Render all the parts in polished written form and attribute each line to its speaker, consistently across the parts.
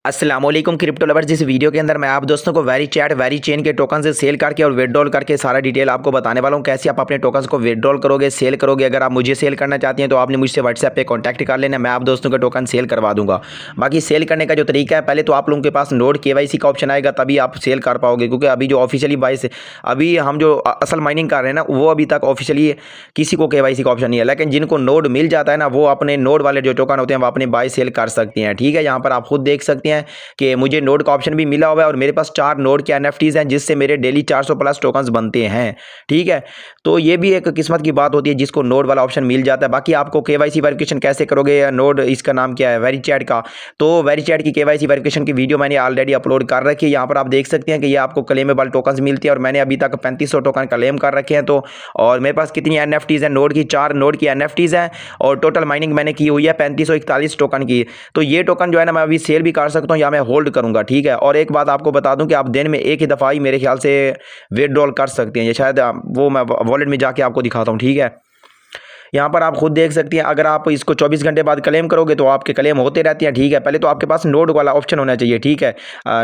Speaker 1: अस्सलाम वालेकुम crypto lovers. जिस वीडियो के अंदर मैं आप दोस्तों को वेरी चैट वेरी चेन के टोकन से सेल करके और विड्रॉल करके सारा डिटेल आपको बताने वाला हूं। कैसे आप अपने टोकन्स को विड्रॉल करोगे, सेल करोगे। अगर आप मुझे सेल करना चाहते हैं तो आपने मुझसे व्हाट्सएप पे कांटेक्ट कर लेना, मैं आप दोस्तों के टोकन सेल करवा दूंगा। बाकी सेल करने का जो तरीका है, पहले तो आप लोगों के पास नोड KYC का ऑप्शन आएगा, तभी आप सेल कर पाओगे। क्योंकि अभी जो ऑफिशियली बाइस अभी हम जो असल माइनिंग कर रहे हैं ना, वो अभी तक ऑफिशियली किसी को KYC का ऑप्शन नहीं है। लेकिन जिनको नोड मिल जाता है ना, वो अपने नोड वाले जो टोकन होते हैं वो अपने बाय सेल कर सकते हैं। ठीक है, यहाँ पर आप खुद देख सकते हैं कि मुझे नोड का ऑप्शन भी मिला हुआ है और मेरे पास 4 नोड के NFTs हैं, जिससे मेरे डेली 400 प्लस टोकन्स बनते हैं। ठीक है, तो ये भी एक किस्मत की बात होती है जिसको नोड वाला ऑप्शन मिल जाता है। बाकी आपको KYC वेरिफिकेशन कैसे करोगे, या नोड इसका नाम क्या है, वेरीचैट का, तो वेरीचैट की KYC वेरिफिकेशन की वीडियो मैंने ऑलरेडी अपलोड कर रखी है। यहाँ पर आप देख सकते हैं कि ये आपको क्लेमेबल टोकन्स मिलती है और मैंने अभी तक 3500 टोकन क्लेम कर रखे हैं। तो और मेरे पास कितनी NFTs हैं, नोड की 4 नोड की NFTs हैं और टोटल माइनिंग मैंने की हुई है 3541 टोकन की। तो ये टोकन जो है ना, मैं अभी सेल भी कर सकता हूँ या मैं होल्ड करूँगा। ठीक है, और एक बात आपको बता दूं कि आप दिन में एक ही दफ़ा ही मेरे ख्याल से विड्रॉल कर सकते हैं। ये शायद वो मैं वॉलेट में जाके आपको दिखाता हूँ। ठीक है, यहाँ पर आप खुद देख सकते हैं। अगर आप इसको 24 घंटे बाद क्लेम करोगे तो आपके क्लेम होते रहते हैं। ठीक है, पहले तो आपके पास नोड वाला ऑप्शन होना चाहिए। ठीक है,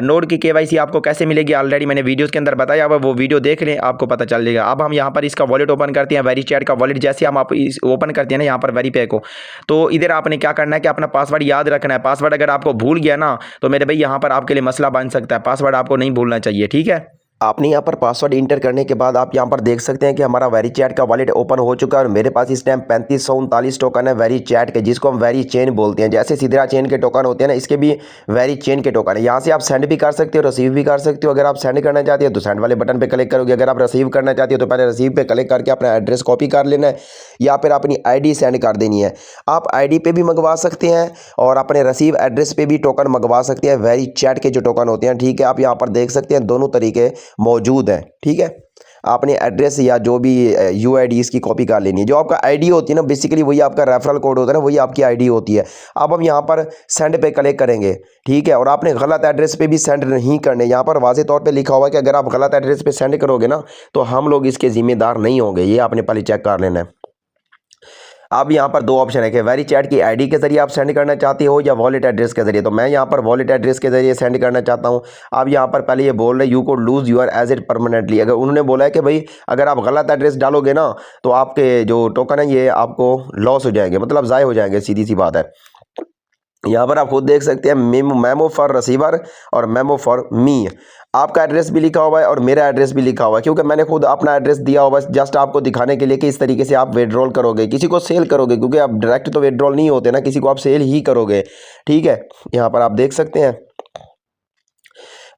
Speaker 1: नोड की KYC आपको कैसे मिलेगी ऑलरेडी मैंने वीडियोस के अंदर बताया हुआ, वो वीडियो देख लें, आपको पता चल जाएगा। अब हम यहाँ पर इसका वॉलेट ओपन करते हैं, वेरीचैट का वॉलेट। जैसे हम आप इस ओपन करते हैं ना यहाँ पर वेरीपे को, तो इधर आपने क्या करना है कि अपना पासवर्ड याद रखना है। पासवर्ड अगर आपको भूल गया ना, तो मेरे भाई यहाँ पर आपके लिए मसला बन सकता है। पासवर्ड आपको नहीं भूलना चाहिए। ठीक है, आपने यहाँ पर पासवर्ड इंटर करने के बाद आप यहाँ पर देख सकते हैं कि हमारा वेरीचैट का वॉलेट ओपन हो चुका है और मेरे पास इस टाइम 3539 टोकन है वेरीचैट के, जिसको हम वेरी चेन बोलते हैं। जैसे सिद्रा चेन के टोकन होते हैं ना, इसके भी वेरी चेन के टोकन है। यहाँ से आप सेंड भी कर सकते हो, रिसीव भी कर सकते हो। अगर आप सेंड करना चाहते हो तो सेंड वाले बटन पर क्लिक करोगे। अगर आप रिसीव करना चाहते हो तो पहले रिसीव पे क्लिक करके अपना एड्रेस कॉपी कर लेना है या फिर अपनी ID सेंड कर देनी है। आप ID पे भी मंगवा सकते हैं और अपने रिसीव एड्रेस पे भी टोकन मंगवा सकते हैं, वेरीचैट के जो टोकन होते हैं। ठीक है, आप यहाँ पर देख सकते हैं दोनों तरीके मौजूद हैं। ठीक है, आपने एड्रेस या जो भी UID इसकी कॉपी कर लेनी है। जो आपका ID होती है ना, बेसिकली वही आपका रेफरल कोड होता है ना, वही आपकी ID होती है। अब हम यहाँ पर सेंड पे क्लिक करेंगे। ठीक है, और आपने गलत एड्रेस पे भी सेंड नहीं करने। यहाँ पर वाज़े तौर पे लिखा हुआ है कि अगर आप गलत एड्रेस पे सेंड करोगे ना, तो हम लोग इसके जिम्मेदार नहीं होंगे। ये आपने पहले चेक कर लेना है। अब यहाँ पर 2 ऑप्शन है कि वेरीचैट की ID के ज़रिए आप सेंड करना चाहते हो या वॉलेट एड्रेस के ज़रिए। तो मैं यहाँ पर वॉलेट एड्रेस के ज़रिए सेंड करना चाहता हूँ। अब यहाँ पर पहले ये बोल रहे you could lose your asset permanently. अगर उन्होंने बोला है कि भाई अगर आप गलत एड्रेस डालोगे ना, तो आपके जो टोकन है ये आपको लॉस हो जाएंगे, मतलब ज़ाय हो जाएंगे, सीधी सी बात है। यहाँ पर आप खुद देख सकते हैं मेमो फॉर रिसीवर और मेमो फॉर मी। आपका एड्रेस भी लिखा हुआ है और मेरा एड्रेस भी लिखा हुआ है, क्योंकि मैंने खुद अपना एड्रेस दिया हुआ है जस्ट आपको दिखाने के लिए कि इस तरीके से आप विड्रॉल करोगे, किसी को सेल करोगे। क्योंकि आप डायरेक्ट तो विड्रॉल नहीं होते ना, किसी को आप सेल ही करोगे। ठीक है, यहाँ पर आप देख सकते हैं।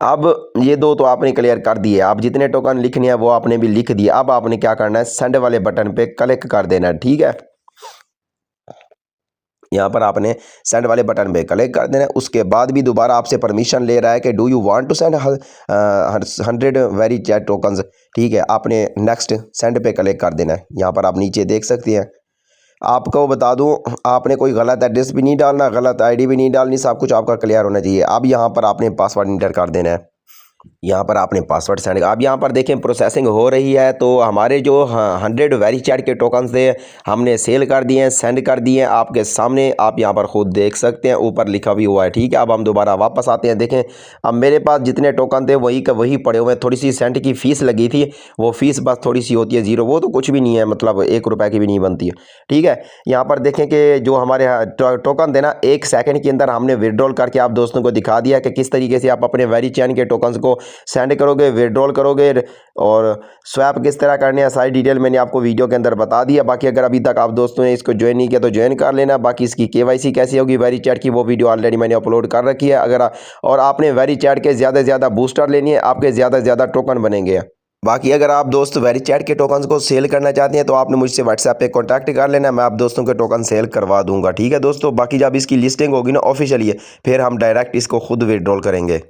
Speaker 1: अब ये 2 तो आपने क्लियर कर दिए। आप जितने टोकन लिखने हैं वो आपने भी लिख दिए। अब आपने क्या करना है, सेंड वाले बटन पे क्लिक कर देना है। ठीक है, यहाँ पर आपने सेंड वाले बटन पे क्लिक कर देना है। उसके बाद भी दोबारा आपसे परमिशन ले रहा है कि do you want to send 100 वेरीचैट टोकन्स। ठीक है, आपने नेक्स्ट सेंड पे क्लिक कर देना है। यहाँ पर आप नीचे देख सकते हैं। आपको बता दूं, आपने कोई गलत एड्रेस भी नहीं डालना, गलत ID भी नहीं डालनी, सब कुछ आपका क्लियर होना चाहिए। अब यहाँ पर आपने पासवर्ड इंटर कर देना है। यहाँ पर आपने पासवर्ड सेंड। अब यहाँ पर देखें प्रोसेसिंग हो रही है। तो हमारे जो 100 वेरीचैट के टोकन थे हमने सेल कर दिए हैं, सेंड कर दिए हैं आपके सामने। आप यहाँ पर खुद देख सकते हैं, ऊपर लिखा भी हुआ है। ठीक है, अब हम दोबारा वापस आते हैं। देखें अब मेरे पास जितने टोकन थे वही का वही पड़े हुए हैं। थोड़ी सी सेंड की फ़ीस लगी थी, वो फ़ीस बस थोड़ी सी होती है 0, वो तो कुछ भी नहीं है, मतलब 1 रुपये की भी नहीं बनती है। ठीक है, यहाँ पर देखें कि जो हमारे टोकन थे ना, 1 सेकंड के अंदर हमने विड्रॉल करके आप दोस्तों को दिखा दिया कि किस तरीके से आप अपने वेरीचैट के टोकन्स को सेंड करोगे, विड्रॉल करोगे और स्वैप किस तरह करने हैं, सारी डिटेल मैंने आपको वीडियो के अंदर बता दिया। बाकी अगर अभी तक आप दोस्तों ने इसको ज्वाइन नहीं किया तो ज्वाइन कर लेना। बाकी इसकी KYC कैसी होगी वेरीचैट की, वो वीडियो ऑलरेडी मैंने अपलोड कर रखी है। अगर और आपने वेरीचैट के ज़्यादा से ज़्यादा बूस्टर लेनी है, आपके ज़्यादा से ज़्यादा टोकन बनेंगे। बाकी अगर आप दोस्त वेरीचैट के टोकन्स को सेल करना चाहते हैं तो आपने मुझसे व्हाट्सएप पे कांटेक्ट कर लेना, मैं आप दोस्तों के टोकन सेल करवा दूंगा। ठीक है दोस्तों, बाकी जब इसकी लिस्टिंग होगी ना ऑफिशियली, फिर हम डायरेक्ट इसको खुद विड्रॉल करेंगे।